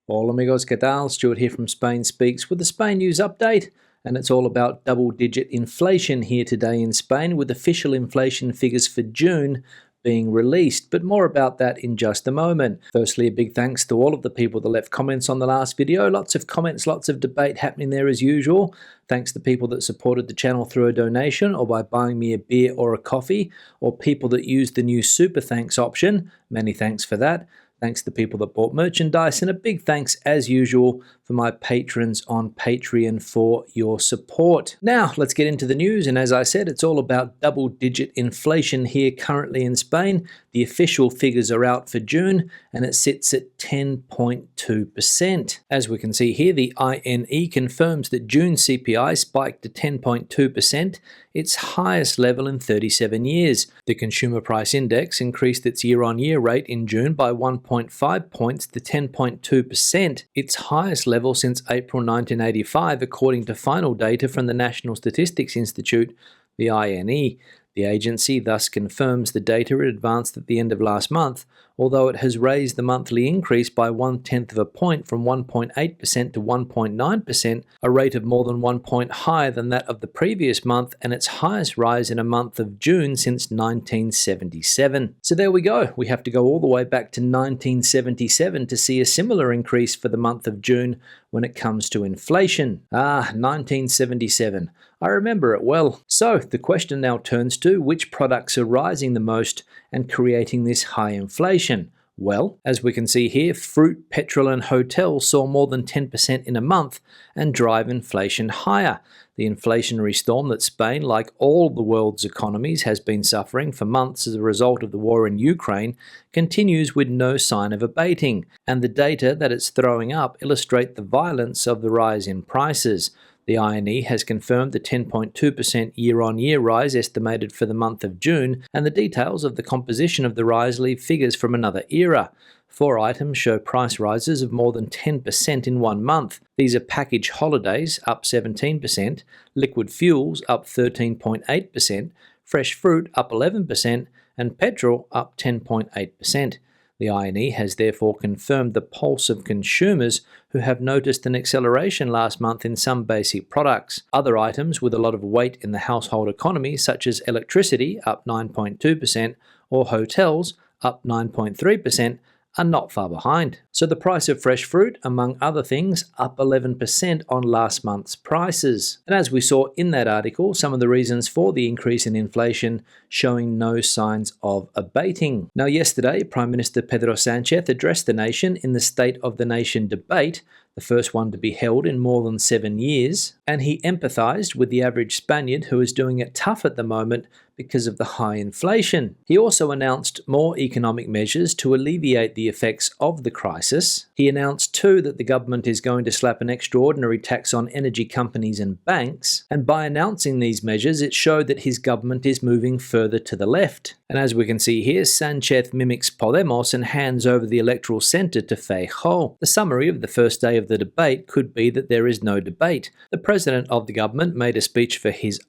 Hola amigos, ¿qué tal? Stuart here from Spain Speaks with the Spain News Update, and it's all about double-digit inflation here today in Spain, with official inflation figures for June being released, but more about that in just a moment. Firstly, a big thanks to all of the people that left comments on the last video. Lots of comments, lots of debate happening there as usual. Thanks to people that supported the channel through a donation or by buying me a beer or a coffee, or people that used the new super thanks option. Many thanks for that. Thanks to people that bought merchandise, and a big thanks, as usual, for my patrons on Patreon for your support. Now, let's get into the news, and as I said, it's all about double-digit inflation here currently in Spain. The official figures are out for June, and it sits at 10.2%. As we can see here, the INE confirms that June CPI spiked to 10.2%, its highest level in 37 years. The Consumer Price Index increased its year-on-year rate in June by 1.5 points to 10.2%, its highest level since April 1985, according to final data from the National Statistics Institute, the INE. The agency thus confirms the data it advanced at the end of last month, although it has raised the monthly increase by 1/10 of a point from 1.8% to 1.9%, a rate of more than 1 point higher than that of the previous month and its highest rise in a month of June since 1977. So there we go. We have to go all the way back to 1977 to see a similar increase for the month of June when it comes to inflation. 1977. I remember it well. So the question now turns to which products are rising the most and creating this high inflation. Well, as we can see here, fruit, petrol and hotels saw more than 10% in a month and drive inflation higher. The inflationary storm that Spain, like all the world's economies, has been suffering for months as a result of the war in Ukraine, continues with no sign of abating, and the data that it's throwing up illustrate the violence of the rise in prices. The INE has confirmed the 10.2% year-on-year rise estimated for the month of June, and the details of the composition of the rise leave figures from another era. 4 items show price rises of more than 10% in 1 month. These are package holidays, up 17%, liquid fuels, up 13.8%, fresh fruit, up 11%, and petrol, up 10.8%. The INE has therefore confirmed the pulse of consumers who have noticed an acceleration last month in some basic products. Other items with a lot of weight in the household economy, such as electricity, up 9.2%, or hotels, up 9.3%, are not far behind. So the price of fresh fruit, among other things, up 11% on last month's prices. And as we saw in that article, some of the reasons for the increase in inflation showing no signs of abating. Now yesterday, Prime Minister Pedro Sánchez addressed the nation in the State of the Nation debate, the first one to be held in more than 7 years, and he empathized with the average Spaniard who is doing it tough at the moment because of the high inflation. He also announced more economic measures to alleviate the effects of the crisis. He announced too that the government is going to slap an extraordinary tax on energy companies and banks, and by announcing these measures it showed that his government is moving further to the left. And as we can see here, Sánchez mimics Podemos and hands over the electoral centre to Feijóo. The summary of the first day of the debate could be that there is no debate. The president of the government made a speech for his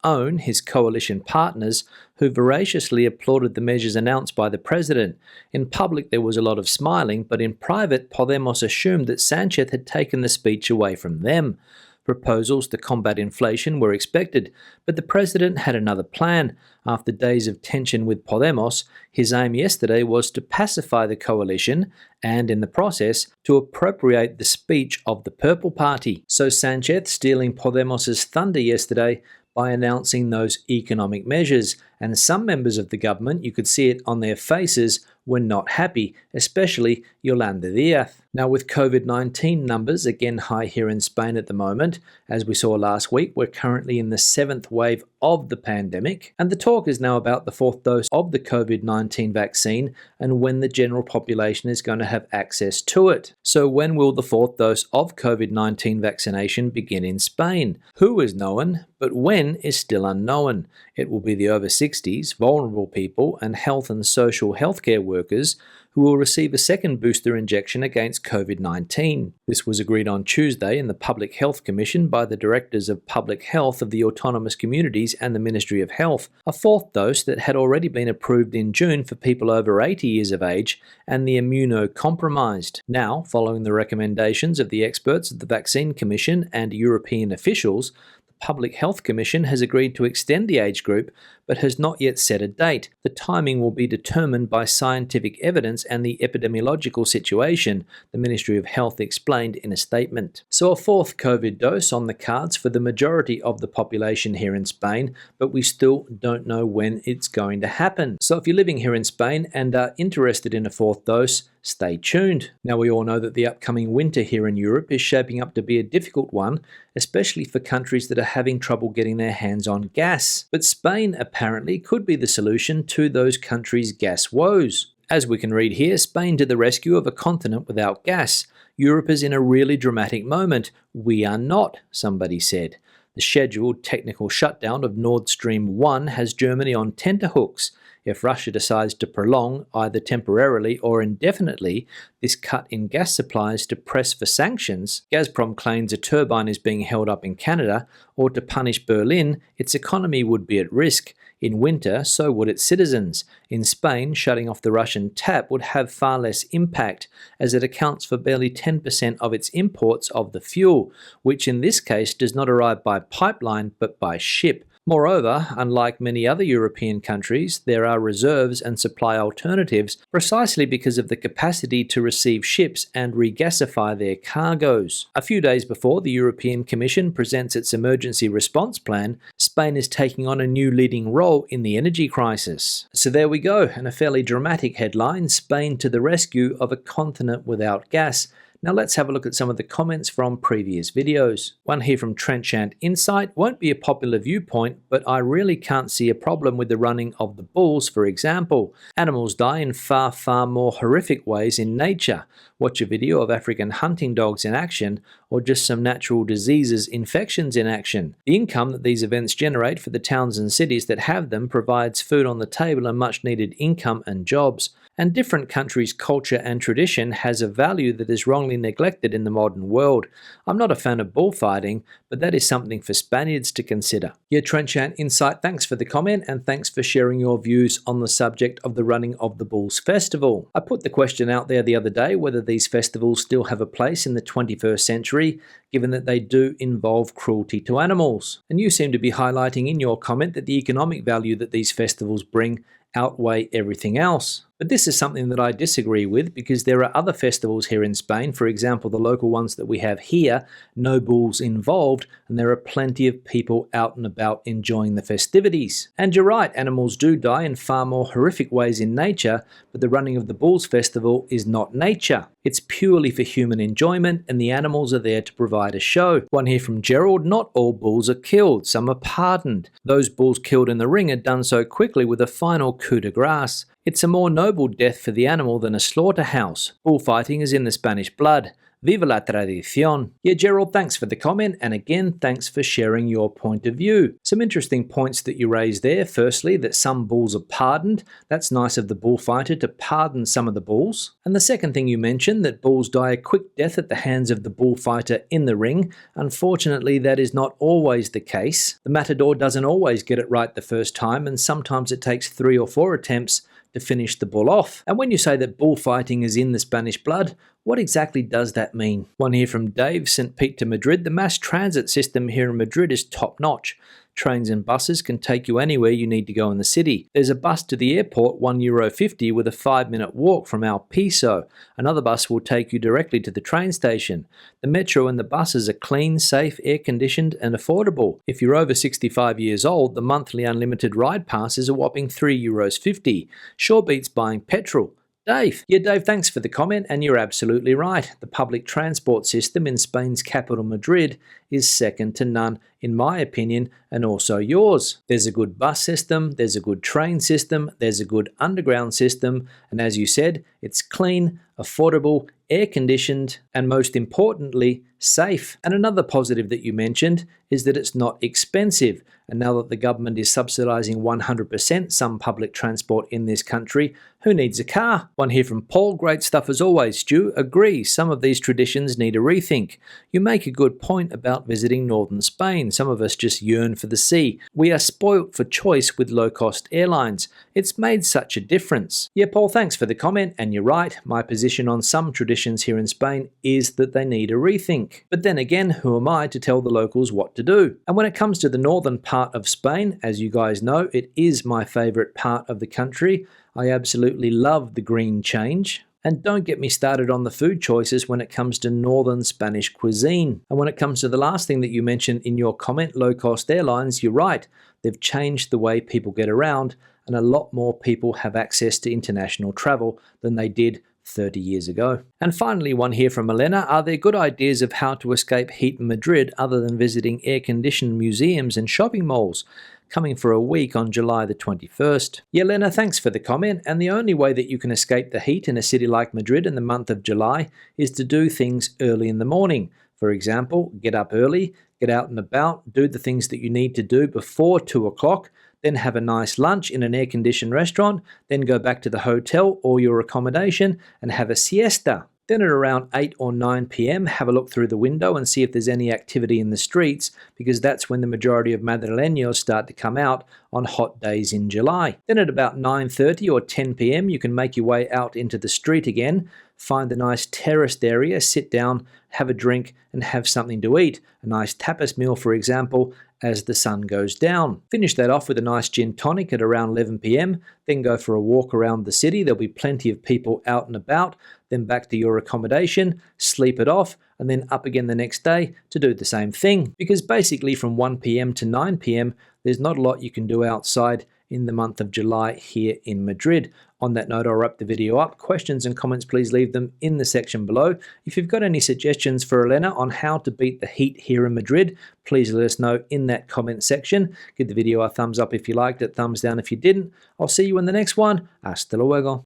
coalition partners, who voraciously applauded the measures announced by the president. In public there was a lot of smiling, but in private Podemos assumed that Sánchez had taken the speech away from them. Proposals to combat inflation were expected, but the president had another plan. After days of tension with Podemos, his aim yesterday was to pacify the coalition and, in the process, to appropriate the speech of the Purple Party. So Sánchez stealing Podemos's thunder yesterday by announcing those economic measures, and some members of the government, you could see it on their faces, were not happy, especially Yolanda Díaz. Now, with COVID-19 numbers again high here in Spain at the moment, as we saw last week, we're currently in the 7th wave of the pandemic, and the talk is now about the 4th dose of the COVID-19 vaccine and when the general population is going to have access to it. So when will the 4th dose of COVID-19 vaccination begin in Spain? Who is known, but when is still unknown. It will be the over 60 60s, vulnerable people, and health and social healthcare workers who will receive a second booster injection against COVID-19. This was agreed on Tuesday in the Public Health Commission by the Directors of Public Health of the Autonomous Communities and the Ministry of Health. A fourth dose that had already been approved in June for people over 80 years of age and the immunocompromised. Now, following the recommendations of the experts of the Vaccine Commission and European officials, Public Health Commission has agreed to extend the age group but has not yet set a date. The timing will be determined by scientific evidence and the epidemiological situation, the Ministry of Health explained in a statement. So a fourth COVID dose on the cards for the majority of the population here in Spain, but we still don't know when it's going to happen. So if you're living here in Spain and are interested in a fourth dose, stay tuned. Now, we all know that the upcoming winter here in Europe is shaping up to be a difficult one, especially for countries that are having trouble getting their hands on gas. But Spain apparently could be the solution to those countries' gas woes. As we can read here, Spain to the rescue of a continent without gas. Europe is in a really dramatic moment. We are not, somebody said. The scheduled technical shutdown of Nord Stream 1 has Germany on tenterhooks. If Russia decides to prolong, either temporarily or indefinitely, this cut in gas supplies to press for sanctions, Gazprom claims a turbine is being held up in Canada, or to punish Berlin, its economy would be at risk. In winter, so would its citizens. In Spain, shutting off the Russian tap would have far less impact, as it accounts for barely 10% of its imports of the fuel, which in this case does not arrive by pipeline but by ship. Moreover, unlike many other European countries, there are reserves and supply alternatives precisely because of the capacity to receive ships and regasify their cargoes. A few days before the European Commission presents its emergency response plan, Spain is taking on a new leading role in the energy crisis. So there we go, and a fairly dramatic headline, Spain to the rescue of a continent without gas. Now let's have a look at some of the comments from previous videos. One here from Trenchant Insight: won't be a popular viewpoint, but I really can't see a problem with the running of the bulls, for example. Animals die in far more horrific ways in nature. Watch a video of African hunting dogs in action, or just some natural diseases, infections in action. The income that these events generate for the towns and cities that have them provides food on the table and much needed income and jobs. And different countries' culture and tradition has a value that is wrongly neglected in the modern world. I'm not a fan of bullfighting, but that is something for Spaniards to consider. Yeah, Trenchant Insight, thanks for the comment and thanks for sharing your views on the subject of the running of the Bulls Festival. I put the question out there the other day whether these festivals still have a place in the 21st century, given that they do involve cruelty to animals. And you seem to be highlighting in your comment that the economic value that these festivals bring outweigh everything else. But this is something that I disagree with, because there are other festivals here in Spain, for example the local ones that we have here, no bulls involved, and there are plenty of people out and about enjoying the festivities. And you're right, animals do die in far more horrific ways in nature, but the running of the Bulls Festival is not nature. It's purely for human enjoyment, and the animals are there to provide a show. One here from Gerald: not all bulls are killed, some are pardoned. Those bulls killed in the ring are done so quickly with a final coup de grace. It's a more noble death for the animal than a slaughterhouse. Bullfighting is in the Spanish blood. Viva la tradición. Yeah, Gerald, thanks for the comment, and again, thanks for sharing your point of view. Some interesting points that you raised there. Firstly, that some bulls are pardoned. That's nice of the bullfighter to pardon some of the bulls. And the second thing you mentioned, that bulls die a quick death at the hands of the bullfighter in the ring. Unfortunately, that is not always the case. The matador doesn't always get it right the first time, and sometimes it takes 3 or 4 attempts to finish the bull off. And when you say that bullfighting is in the Spanish blood, what exactly does that mean? One here from Dave, St. Pete to Madrid: the mass transit system here in Madrid is top-notch. Trains and buses can take you anywhere you need to go in the city. There's a bus to the airport, €1.50, with a 5-minute walk from El Piso. Another bus will take you directly to the train station. The metro and the buses are clean, safe, air-conditioned and affordable. If you're over 65 years old, the monthly unlimited ride pass is a whopping €3.50. Sure beats buying petrol. Dave. Yeah, Dave, thanks for the comment, and you're absolutely right. The public transport system in Spain's capital, Madrid, is second to none in my opinion, and also yours. There's a good bus system, there's a good train system, there's a good underground system, and as you said, it's clean, affordable, air-conditioned, and most importantly, safe. And another positive that you mentioned is that it's not expensive. And now that the government is subsidising 100% some public transport in this country, who needs a car? One here from Paul. Great stuff as always, Stu. Agree, some of these traditions need a rethink. You make a good point about visiting northern Spain. Some of us just yearn for the sea. We are spoilt for choice with low-cost airlines. It's made such a difference. Yeah, Paul, thanks for the comment, and you're right. My position on some traditions here in Spain is that they need a rethink. But then again, who am I to tell the locals what to do? And when it comes to the northern part of Spain, as you guys know, it is my favourite part of the country. I absolutely love the green change. And don't get me started on the food choices when it comes to northern Spanish cuisine. And when it comes to the last thing that you mentioned in your comment, low-cost airlines, you're right. They've changed the way people get around, and a lot more people have access to international travel than they did 30 years ago. And finally, one here from Elena. Are there good ideas of how to escape heat in Madrid other than visiting air-conditioned museums and shopping malls? Coming for a week on July the 21st. Yeah, Lena, thanks for the comment. And the only way that you can escape the heat in a city like Madrid in the month of July is to do things early in the morning. For example, get up early, get out and about, do the things that you need to do before 2 o'clock, then have a nice lunch in an air-conditioned restaurant, then go back to the hotel or your accommodation and have a siesta. Then at around 8 or 9 p.m, have a look through the window and see if there's any activity in the streets, because that's when the majority of Madrileños start to come out on hot days in July. Then at about 9:30 or 10 p.m, you can make your way out into the street again, find a nice terraced area, sit down, have a drink, and have something to eat. A nice tapas meal, for example, as the sun goes down. Finish that off with a nice gin tonic at around 11 p.m, then go for a walk around the city. There'll be plenty of people out and about, then back to your accommodation, sleep it off, and then up again the next day to do the same thing. Because basically from 1 p.m. to 9 p.m, there's not a lot you can do outside in the month of July here in Madrid. On that note, I'll wrap the video up. Questions and comments, please leave them in the section below. If you've got any suggestions for Elena on how to beat the heat here in Madrid, please let us know in that comment section. Give the video a thumbs up if you liked it, thumbs down if you didn't. I'll see you in the next one. Hasta luego.